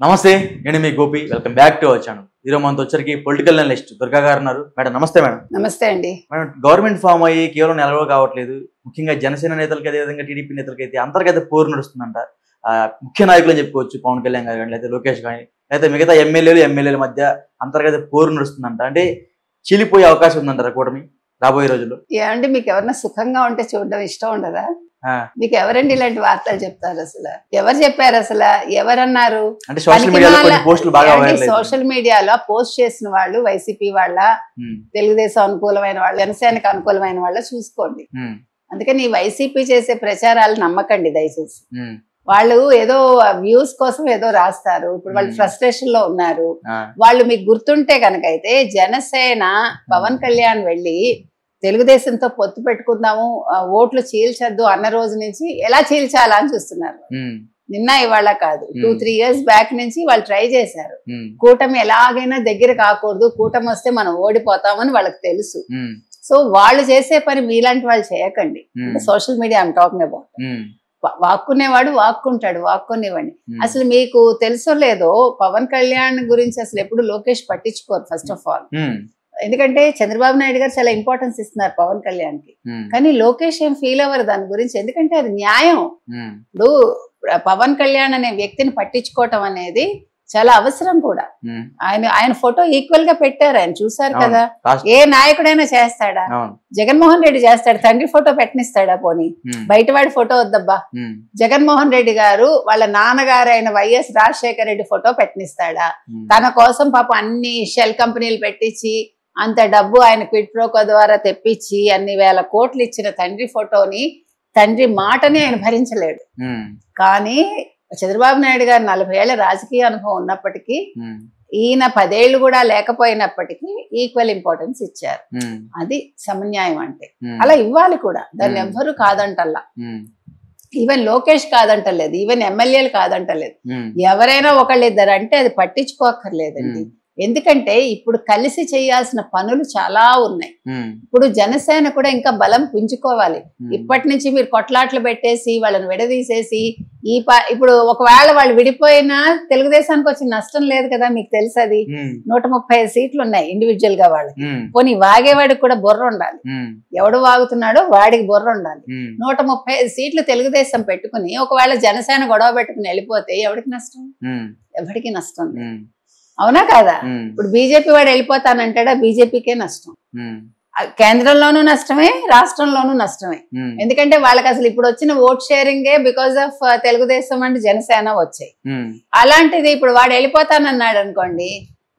నమస్తే, నేను మీ Gopi. Welcome back to our channel. ఈరోజు మనతో వచ్చరికి పొలిటికల్ అనలిస్ట్ దుర్గా గారు ఉన్నారు. మేడం నమస్తే. మేడం నమస్తే అండి. మేడం, గవర్నమెంట్ ఫామ్ అయ్యి కేవలం నెల రోజులు కావట్లేదు. ముఖ్యంగా జనసేన నేతలకి, అదేవిధంగా టీడీపీ నేతలకి అయితే అంతర్గత పోరు నడుస్తుందంట. ముఖ్య నాయకులు అని చెప్పుకోవచ్చు, పవన్ కళ్యాణ్ గారు కానీ, లేదా లోకేష్ కానీ, లేదా మిగతా ఎమ్మెల్యేల మధ్య అంతర్గత పోరు నడుస్తుందంట. అంటే చీలిపోయే అవకాశం ఉందంటారా కూటమి రాబోయే రోజుల్లో? ఏమంటే మీకు ఎవరన్నా సుఖంగా ఉంటే చూడడం ఇష్టం ఉండదా? మీకు ఎవరండి ఇలాంటి వార్తలు చెప్తారు? అసలు ఎవరు చెప్పారు? అసలు ఎవరన్నారు? అంటే సోషల్ మీడియాలో పోస్ట్ చేసిన వాళ్ళు వైసీపీ వాళ్ళ, తెలుగుదేశం అనుకూలమైన వాళ్ళు, జనసేనకు అనుకూలమైన వాళ్ళ చూసుకోండి. అందుకని ఈ వైసీపీ చేసే ప్రచారాలు నమ్మకండి దయచేసి. వాళ్ళు ఏదో వ్యూస్ కోసం ఏదో రాస్తారు. ఇప్పుడు వాళ్ళు ఫ్రస్ట్రేషన్ లో ఉన్నారు. వాళ్ళు మీకు గుర్తుంటే కనుకైతే జనసేన పవన్ కళ్యాణ్ వెళ్ళి తెలుగుదేశంతో పొత్తు పెట్టుకుందాము, ఓట్లు చీల్చద్దు అన్న రోజు నుంచి ఎలా చీల్చాలా అని చూస్తున్నారు. నిన్న ఇవాళ కాదు, 2-3 years బ్యాక్ నుంచి వాళ్ళు ట్రై చేశారు. కూటమి ఎలాగైనా దగ్గర కాకూడదు, కూటమి వస్తే మనం ఓడిపోతామని వాళ్ళకి తెలుసు. సో వాళ్ళు చేసే పని మీలాంటి వాళ్ళు చేయకండి. Social media I'm talking about. వాక్కునేవాడు వాక్కుంటాడు, వాక్కునివ్వండి. అసలు మీకు తెలుసో లేదో, పవన్ కళ్యాణ్ గురించి అసలు ఎప్పుడు లోకేష్ పట్టించుకోరు ఫస్ట్ ఆఫ్ ఆల్. ఎందుకంటే చంద్రబాబు నాయుడు గారు చాలా ఇంపార్టెన్స్ ఇస్తున్నారు పవన్ కళ్యాణ్ కి, కానీ లోకేష్ ఏం ఫీల్ అవ్వరు దాని గురించి. ఎందుకంటే అది న్యాయం. ఇప్పుడు పవన్ కళ్యాణ్ అనే వ్యక్తిని పట్టించుకోవటం అనేది చాలా అవసరం కూడా. ఆయన ఫోటో ఈక్వల్ గా పెట్టారు, ఆయన చూసారు కదా. ఏ నాయకుడైనా చేస్తాడా? జగన్మోహన్ రెడ్డి చేస్తాడు, తండ్రి ఫోటో పెట్టనిస్తాడా? పోనీ బయటవాడి ఫోటో వద్దబ్బా. జగన్మోహన్ రెడ్డి గారు వాళ్ళ నాన్నగారు అయిన వైఎస్ రాజశేఖర రెడ్డి ఫోటో పెట్టనిస్తాడా? తన కోసం పాపం అన్ని షెల్ కంపెనీలు పెట్టించి అంత డబ్బు ఆయన క్విడ్ ప్రోకో ద్వారా తెప్పించి అన్ని వేల కోట్లు ఇచ్చిన తండ్రి ఫోటోని, తండ్రి మాటని ఆయన భరించలేడు. కానీ చంద్రబాబు నాయుడు గారు 40 ఏళ్ల రాజకీయ అనుభవం ఉన్నప్పటికీ, ఈయన 10 ఏళ్ళు కూడా లేకపోయినప్పటికీ ఈక్వల్ ఇంపార్టెన్స్ ఇచ్చారు. అది సమన్యాయం అంటే. అలా ఇవ్వాలి కూడా, దాన్ని ఎవ్వరూ కాదంటల్లా. ఈవెన్ లోకేష్ కాదంటలేదు, ఈవెన్ ఎమ్మెల్యేలు కాదంటలేదు. ఎవరైనా ఒకళ్ళిద్దరు అంటే అది పట్టించుకోక్కర్లేదండి. ఎందుకంటే ఇప్పుడు కలిసి చేయాల్సిన పనులు చాలా ఉన్నాయి. ఇప్పుడు జనసేన కూడా ఇంకా బలం పుంజుకోవాలి. ఇప్పటి నుంచి మీరు కొట్లాట్లు పెట్టేసి వాళ్ళని విడదీసేసి ఇప్పుడు ఒకవేళ వాళ్ళు విడిపోయినా తెలుగుదేశానికి వచ్చిన నష్టం లేదు కదా, మీకు తెలుసు. అది 135 సీట్లు ఉన్నాయి ఇండివిజువల్ గా వాళ్ళకి. పోనీ వాగేవాడికి కూడా బుర్ర ఉండాలి. ఎవడు వాగుతున్నాడో వాడికి బుర్ర ఉండాలి. 135 సీట్లు తెలుగుదేశం పెట్టుకుని ఒకవేళ జనసేన గొడవ పెట్టుకుని వెళ్ళిపోతే ఎవరికి నష్టం? ఎవరికి నష్టం లేదు. అవునా కాదా? ఇప్పుడు బీజేపీ వాడు వెళ్ళిపోతానంటాడా? బీజేపీకే నష్టం. కేంద్రంలోనూ నష్టమే, రాష్ట్రంలోనూ నష్టమే. ఎందుకంటే వాళ్ళకి అసలు ఇప్పుడు వచ్చిన ఓట్ షేరింగే because of Telugu Desam and Janasena వచ్చాయి. అలాంటిది ఇప్పుడు వాడు వెళ్ళిపోతానన్నాడు అనుకోండి,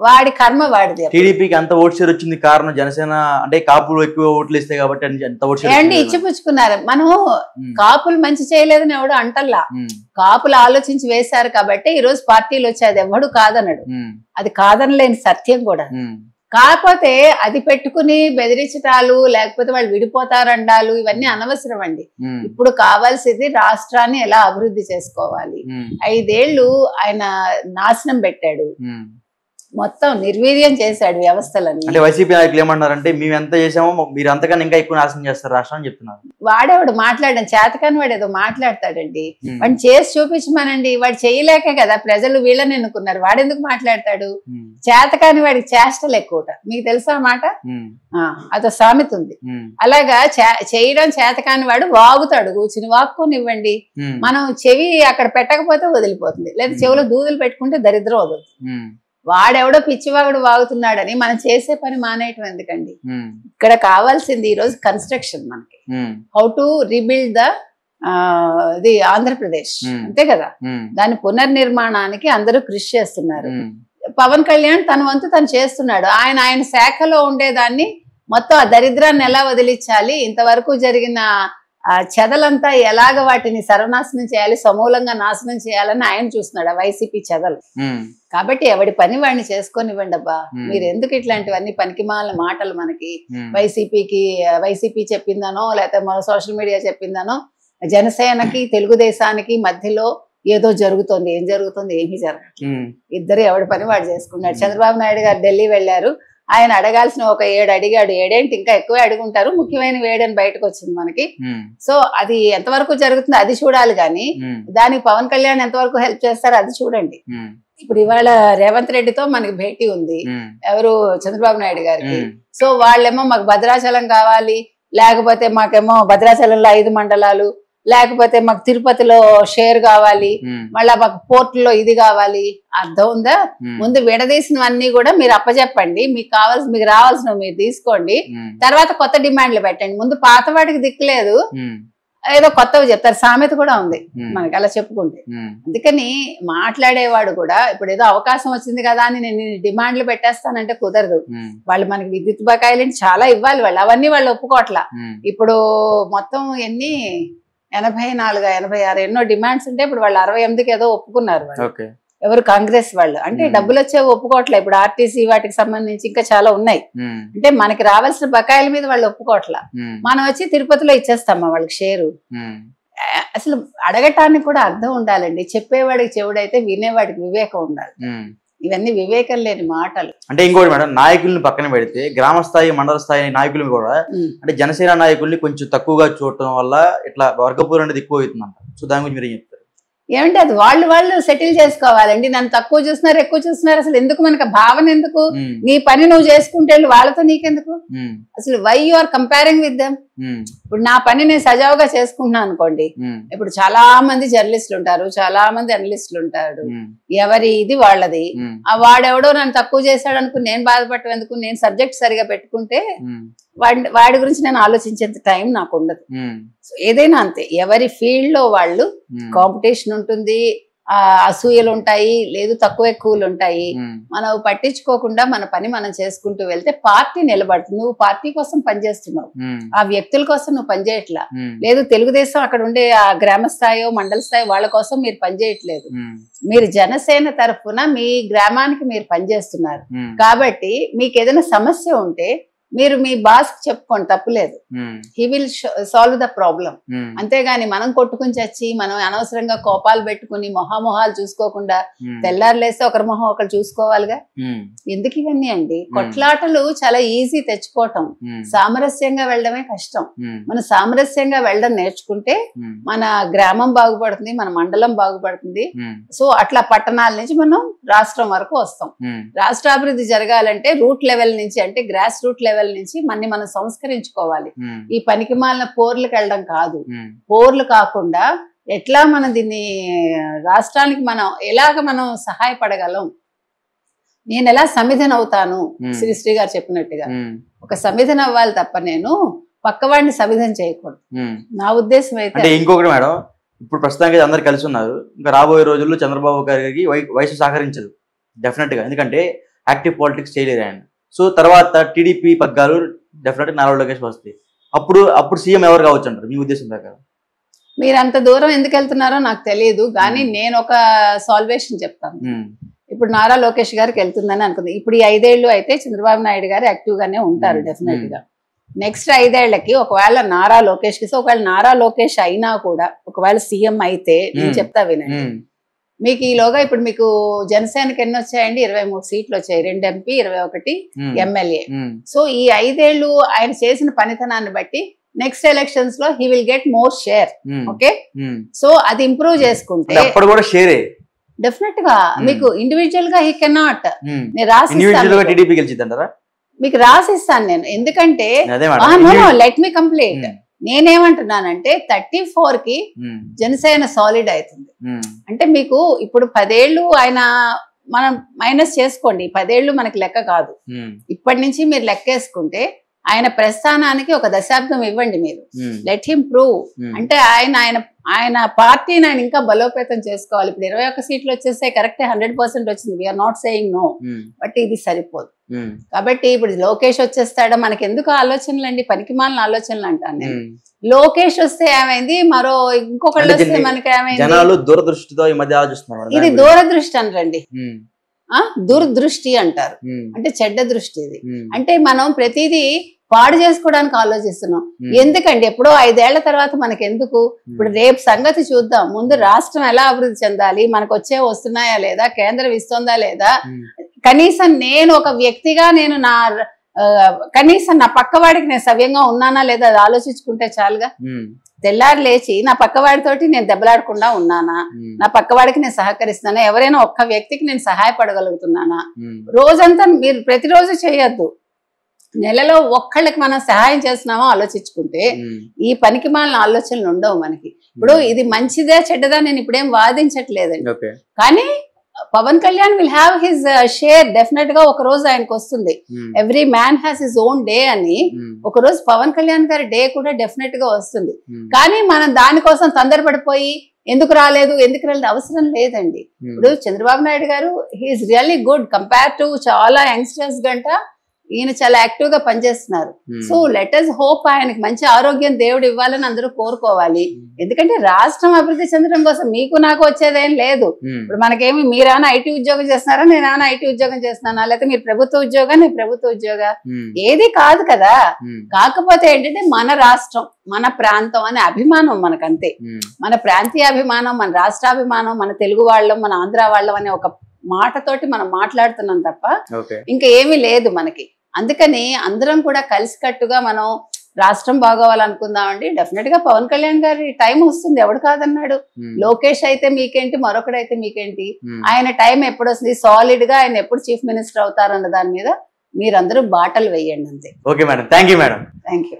వాడి కర్మ వాడిది. టీడీపీకి అంత ఓట్ షేర్ వచ్చింది కారణం జనసేన అంటే కాపులు ఎక్కువ ఓట్లు ఇస్తాయి కాబట్టి అంత ఓట్ షేర్ ఏంటి ఇచ్చిపుచ్చుకున్నారు. మనం కాపులు మంచి చేయలేదని ఎవడు అంటల్లా, కాపులు ఆలోచించి వేశారు కాబట్టి ఈ రోజు పార్టీలు వచ్చాయి. అది ఎవడు కాదనడు, అది కాదనలేని సత్యం కూడా. కాకపోతే అది పెట్టుకుని బెదిరించటాలు, లేకపోతే వాళ్ళు విడిపోతారండాలు, ఇవన్నీ అనవసరం అండి. ఇప్పుడు కావాల్సింది రాష్ట్రాన్ని ఎలా అభివృద్ధి చేసుకోవాలి. 5 ఏళ్ళు ఆయన నాశనం పెట్టాడు, మొత్తం నిర్వీర్యం చేశాడు వ్యవస్థలన్నీ. అంటే వైసీపీ నాయకులు ఏమన్నారంటే, మేము ఎంత చేసామో మీరు అంతకన్నా ఇంకా ఎక్కువ నాశనం చేస్తారు రాష్ట్రం అని చెప్తున్నారు. వాడేవాడు మాట్లాడడం చేతకాని వాడు ఏదో మాట్లాడతాడండి. వాడిని చేసి చూపించమనండి. వాడు చేయలేకే కదా ప్రజలు వీళ్ళని ఎన్నుకున్నారు. వాడెందుకు మాట్లాడతాడు? చేతకాని వాడికి చేష్టలు ఎక్కువట. మీకు తెలుసా మాట? అదో సామెత ఉంది. అలాగా చేయడం చేతకాని వాడు వాగుతాడు. కూర్చుని వాక్కునివ్వండి. మనం చెవి అక్కడ పెట్టకపోతే వదిలిపోతుంది, లేదా చెవిలో దూదులు పెట్టుకుంటే దరిద్రం వదులుతుంది. వాడెవడో పిచ్చివాగుడు వాగుతున్నాడని మనం చేసే పని మానేయటం ఎందుకండి? ఇక్కడ కావాల్సింది ఈరోజు కన్స్ట్రక్షన్. మనకి how to rebuild the Andhra Pradesh, అంతే కదా. దాని పునర్నిర్మాణానికి అందరూ కృషి చేస్తున్నారు. పవన్ కళ్యాణ్ తన వంతు తను చేస్తున్నాడు. ఆయన శాఖలో ఉండేదాన్ని మొత్తం ఆ దరిద్రాన్ని ఎలా వదిలించాలి, ఇంతవరకు జరిగిన చెదలంతా ఎలాగ వాటిని సర్వనాశనం చేయాలి, సమూలంగా నాశనం చేయాలని ఆయన చూస్తున్నాడు, ఆ వైసీపీ చెదలు. కాబట్టి ఎవడి పని వాడిని చేసుకొనివ్వండి అబ్బా. మీరు ఎందుకు ఇట్లాంటివన్నీ పనికిమాల మాటలు? మనకి వైసీపీ చెప్పిందనో, లేకపోతే మన సోషల్ మీడియా చెప్పిందనో, జనసేనకి తెలుగుదేశానికి మధ్యలో ఏదో జరుగుతుంది. ఏం జరుగుతుంది? ఏమీ జరగదు. ఇద్దరు ఎవడి పని వాడు చేసుకున్నాడు. చంద్రబాబు నాయుడు గారు ఢిల్లీ వెళ్ళారు, ఆయన అడగాల్సిన ఒక 7 అడిగాడు. 7 ఇంకా ఎక్కువే అడుగుంటారు, ముఖ్యమైన 7 అని బయటకు వచ్చింది మనకి. సో అది ఎంతవరకు జరుగుతుందో అది చూడాలి, కానీ దానికి పవన్ కళ్యాణ్ ఎంతవరకు హెల్ప్ చేస్తారో అది చూడండి. ఇప్పుడు ఇవాళ రేవంత్ రెడ్డితో మనకి భేటీ ఉంది, ఎవరు చంద్రబాబు నాయుడు గారికి. సో వాళ్ళేమో మాకు భద్రాచలం కావాలి, లేకపోతే మాకేమో భద్రాచలంలో 5 మండలాలు, లేకపోతే మాకు తిరుపతిలో షేర్ కావాలి, మళ్ళా మాకు పోర్టులో ఇది కావాలి. అర్థం ఉందా? ముందు విడదీసినవన్నీ కూడా మీరు అప్పచెప్పండి, మీకు రావాల్సినవి మీరు తీసుకోండి, తర్వాత కొత్త డిమాండ్లు పెట్టండి. ముందు పాత వాటికి దిక్కులేదు, ఏదో కొత్తవి చెప్తారు. సామెత కూడా ఉంది మనకి అలా చెప్పుకుంటే. అందుకని మాట్లాడేవాడు కూడా ఇప్పుడు ఏదో అవకాశం వచ్చింది కదా అని నేను డిమాండ్లు పెట్టేస్తానంటే కుదరదు. వాళ్ళు మనకి విద్యుత్ బకాయిలు చాలా ఇవ్వాలి, వాళ్ళు వాళ్ళు ఒప్పుకోవట్లా. ఇప్పుడు మొత్తం 84, 86 ఎన్నో డిమాండ్స్ ఉంటే ఇప్పుడు వాళ్ళు 68కి ఏదో ఒప్పుకున్నారు వాళ్ళు. ఎవరు? కాంగ్రెస్ వాళ్ళు. అంటే డబ్బులు వచ్చేవి ఒప్పుకోవట్లే. ఇప్పుడు ఆర్టీసీ వాటికి సంబంధించి ఇంకా చాలా ఉన్నాయి. అంటే మనకి రావాల్సిన బకాయిల మీద వాళ్ళు ఒప్పుకోవట్లా. మనం వచ్చి తిరుపతిలో ఇచ్చేస్తామా వాళ్ళకి షేరు? అసలు అడగటానికి కూడా అర్థం ఉండాలండి. చెప్పేవాడికి చెవుడైతే వినేవాడికి వివేకం ఉండాలి. ఇవన్నీ వివేకం లేని మాటలు. అంటే ఇంకోటి మేడం, నాయకుల్ని పక్కన పెడితే గ్రామ స్థాయి, మండల స్థాయి నాయకులు కూడా అంటే జనసేన నాయకుల్ని కొంచెం తక్కువగా చూడటం వల్ల ఇట్లా వర్గపూర్ అనేది ఎక్కువ అవుతుందంట. సో దాని గురించి మీరు ఏం చెప్తారు? ఏమంటే అది వాళ్ళు సెటిల్ చేసుకోవాలండి. నన్ను తక్కువ చూస్తున్నారు, ఎక్కువ చూస్తున్నారు, అసలు ఎందుకు? మనకు భావన ఎందుకు? నీ పని నువ్వు చేసుకుంటే వాళ్ళతో నీకెందుకు? అసలు why you are comparing with them? ఇప్పుడు నా పని నేను సజావుగా చేసుకుంటున్నాను అనుకోండి. ఇప్పుడు చాలా మంది జర్నలిస్టులు ఉంటారు, చాలా మంది అనలిస్టులు ఉంటారు, ఎవరి ఇది వాళ్ళది. ఆ వాడెవడో నన్ను తక్కువ చేశాడు అనుకుని నేను బాధపడటం ఎందుకు? నేను సబ్జెక్ట్ సరిగా పెట్టుకుంటే వాడి గురించి నేను ఆలోచించేంత టైం నాకు ఉండదు. ఏదైనా అంతే, ఎవరి ఫీల్డ్ లో వాళ్ళు కాంపిటీషన్ ఉంటుంది, అసూయలు ఉంటాయి, లేదు తక్కువ ఎక్కువలు ఉంటాయి. మనం పట్టించుకోకుండా మన పని మనం చేసుకుంటూ వెళ్తే పార్టీ నిలబడుతుంది. నువ్వు పార్టీ కోసం పనిచేస్తున్నావు, ఆ వ్యక్తుల కోసం నువ్వు పనిచేయట్లా. లేదు తెలుగుదేశం అక్కడ ఉండే ఆ గ్రామ స్థాయో మండల స్థాయి వాళ్ళ కోసం మీరు పనిచేయట్లేదు. మీరు జనసేన తరఫున మీ గ్రామానికి మీరు పనిచేస్తున్నారు. కాబట్టి మీకు ఏదైనా సమస్య ఉంటే మీరు మీ బాస్ చెప్పుకోండి, తప్పులేదు. He will solve the problem. అంతేగాని మనం కొట్టుకుని చచ్చి మనం అనవసరంగా కోపాలు పెట్టుకుని మొహాలు చూసుకోకుండా తెల్లారులేస్తే ఒకరి మొహం ఒకరు చూసుకోవాలిగా. ఎందుకు ఇవన్నీ అండి? కొట్లాటలు చాలా ఈజీ తెచ్చుకోవటం, సామరస్యంగా వెళ్ళడమే కష్టం. మనం సామరస్యంగా వెళ్ళడం నేర్చుకుంటే మన గ్రామం బాగుపడుతుంది, మన మండలం బాగుపడుతుంది. సో అట్లా పట్టణాల నుంచి మనం రాష్ట్రం వరకు వస్తాం. రాష్ట్రాభివృద్ధి జరగాలంటే రూట్ లెవెల్ నుంచి, అంటే గ్రాస్ రూట్ లెవెల్ నుంచి మనం సంస్కరించుకోవాలి. ఈ పనికి మాలిన పోర్లకు వెళ్ళడం కాదు. పోర్లు కాకుండా ఎట్లా మనం దీన్ని రాష్ట్రానికి ఎలాగ మనం సహాయపడగలం, నేను ఎలా సమిధన అవుతాను, శ్రీశ్రీ గారు చెప్పినట్టుగా ఒక సమిధన అవ్వాలి తప్ప నేను పక్కవాడిని సమిధన చేయకూడదు. నా ఉద్దేశం అయితే. ఇంకొకటి మేడం, ఇప్పుడు ప్రస్తుతానికి అందరు కలిసి ఉన్నారు, ఇంకా రాబోయే రోజుల్లో చంద్రబాబు గారికి వయసు సహకరించదు డెఫినెట్ గా, ఎందుకంటే యాక్టివ్ పాలిటిక్స్ చేయలేదు ఆయన. సో తర్వాత టీడీపీ పగ్గాలు డెఫినెట్ గా నారా లోకేష్ వస్తాయి. అప్పుడు సీఎం ఎవరు కావచ్చు అంటారు మీ ఉద్దేశం ప్రకారం? మీరు అంత దూరం ఎందుకు వెళ్తున్నారో నాకు తెలియదు, కానీ నేను ఒక సాల్వేషన్ చెప్తాను. ఇప్పుడు నారా లోకేష్ గారికి వెళ్తుందని అనుకుంది. ఇప్పుడు ఈ 5 ఏళ్ళు అయితే చంద్రబాబు నాయుడు గారు యాక్టివ్ గానే ఉంటారు డెఫినెట్ గా. నెక్స్ట్ 5 ఏళ్లకి ఒకవేళ నారా లోకేష్ కి, ఒకవేళ నారా లోకేష్ అయినా కూడా ఒకవేళ సీఎం అయితే నేను చెప్తా వినండి. మీకు ఈలోగా ఇప్పుడు మీకు జనసేనకి ఎన్ని వచ్చాయండి? 23 సీట్లు వచ్చాయి, 2 ఎంపీ 21 ఎమ్మెల్యే. సో ఈ 5 ఏళ్ళు ఆయన చేసిన పనితనాన్ని బట్టి నెక్స్ట్ ఎలక్షన్స్ లో he will get more share. Okay, so అది ఇంప్రూవ్ చేసుకుంటే డెఫినెట్ గా మీకు ఇండివిజువల్ గా హీ కెనాట్. నేను రాసిస్తాను, మీకు రాసిస్తాను నేను. ఎందుకంటే లెట్ మీ కంప్లీట్. నేనేమంటున్నానంటే 34 కి జనసేన సాలిడ్ అవుతుంది. అంటే మీకు ఇప్పుడు 10 ఏళ్ళు ఆయన మనం మైనస్ చేసుకోండి, 10 ఏళ్ళు మనకి లెక్క కాదు. ఇప్పటి నుంచి మీరు లెక్కేసుకుంటే ఆయన ప్రస్థానానికి ఒక దశాబ్దం ఇవ్వండి మీరు. Let him prove. అంటే ఆయన పార్టీని ఆయన ఇంకా బలోపేతం చేసుకోవాలి. ఇప్పుడు 21 సీట్లు వచ్చేస్తే కరెక్టే, 100% వచ్చింది, we are not saying no, but ఇది సరిపోదు. కాబట్టి ఇప్పుడు లోకేష్ వచ్చేస్తాడా, మనకి ఎందుకు ఆలోచనలు అండి, పనికిమాలిన ఆలోచనలు అంటాను నేను. లోకేష్ వస్తే ఏమైంది, మరో ఇంకొకళ్ళు వస్తే మనకి ఏమైంది? దూరదృష్టితో ఈ మధ్య ఆలోచిస్తున్నారు. ఇది దూరదృష్టి అనరండి, దురదృష్టి అంటారు. అంటే చెడ్డ దృష్టి ఇది. అంటే మనం ప్రతిదీ పాడు చేసుకోవడానికి ఆలోచిస్తున్నాం. ఎందుకండి ఎప్పుడో 5 ఏళ్ల తర్వాత మనకి ఎందుకు? ఇప్పుడు రేపు సంగతి చూద్దాం. ముందు రాష్ట్రం ఎలా అభివృద్ధి చెందాలి, మనకు వస్తున్నాయా లేదా, కేంద్రం ఇస్తుందా లేదా. కనీసం నేను ఒక వ్యక్తిగా నేను కనీసం నా పక్కవాడికి నేను సవ్యంగా ఉన్నానా లేదా అది ఆలోచించుకుంటే చాలుగా. తెల్లారి లేచి నా పక్కవాడితోటి నేను దెబ్బలాడకుండా ఉన్నానా, నా పక్కవాడికి నేను సహకరిస్తున్నానా, ఎవరైనా ఒక్క వ్యక్తికి నేను సహాయపడగలుగుతున్నానా. రోజంతా మీరు ప్రతిరోజు చేయొద్దు, నెలలో ఒక్కళ్ళకి మనం సహాయం చేస్తున్నామో ఆలోచించుకుంటే ఈ పనికి మాలిన ఆలోచనలు ఉండవు మనకి. ఇప్పుడు ఇది మంచిదే చెడ్డదా నేను ఇప్పుడేం వాదించట్లేదండి, కానీ Pawan Kalyan will have his share definite గా ఒక రోజు ఆయనకు వస్తుంది. Every man has his own day అని ఒక రోజు పవన్ కళ్యాణ్ గారి డే కూడా డెఫినెట్ గా వస్తుంది. కానీ మనం దానికోసం తొందరపడిపోయి ఎందుకు రాలేదు అవసరం లేదండి. ఇప్పుడు Chandrababu Naidu garu he is really good compare to చాలా యంగ్స్టర్స్ గంట ఈయన చాలా యాక్టివ్ గా పనిచేస్తున్నారు. సో లెట్ us హోప్ ఆయనకి మంచి ఆరోగ్యం దేవుడు ఇవ్వాలని అందరూ కోరుకోవాలి. ఎందుకంటే రాష్ట్రం అభివృద్ధి చెందడం కోసం మీకు నాకు వచ్చేదేం లేదు. ఇప్పుడు మనకేమి మీరేమైనా ఐటీ ఉద్యోగం చేస్తున్నారా, నేనేమైనా ఐటీ ఉద్యోగం చేస్తున్నానా, లేకపోతే మీరు ప్రభుత్వ ఉద్యోగా నేను ప్రభుత్వ ఉద్యోగా, ఏది కాదు కదా. కాకపోతే ఏంటంటే మన రాష్ట్రం మన ప్రాంతం అనే అభిమానం మనకంతే. మన ప్రాంతీయ అభిమానం, మన రాష్ట్రాభిమానం, మన తెలుగు వాళ్ళం మన ఆంధ్ర వాళ్ళం అనే ఒక మాటతోటి మనం మాట్లాడుతున్నాం తప్ప ఇంకా ఏమీ లేదు మనకి. అందుకని అందరం కూడా కలిసికట్టుగా మనం రాష్ట్రం బాగోవాలనుకుందామండి. డెఫినెట్ గా పవన్ కళ్యాణ్ గారి టైం వస్తుంది, ఎవడు కాదన్నాడు. లోకేష్ అయితే మీకేంటి, మరొకడైతే మీకేంటి, ఆయన టైం ఎప్పుడు వస్తుంది, సాలిడ్ గా ఆయన ఎప్పుడు చీఫ్ మినిస్టర్ అవుతారన్న దాని మీద మీరందరూ బాటలు వేయండి అంతే. Okay madam, thank you madam. Thank you.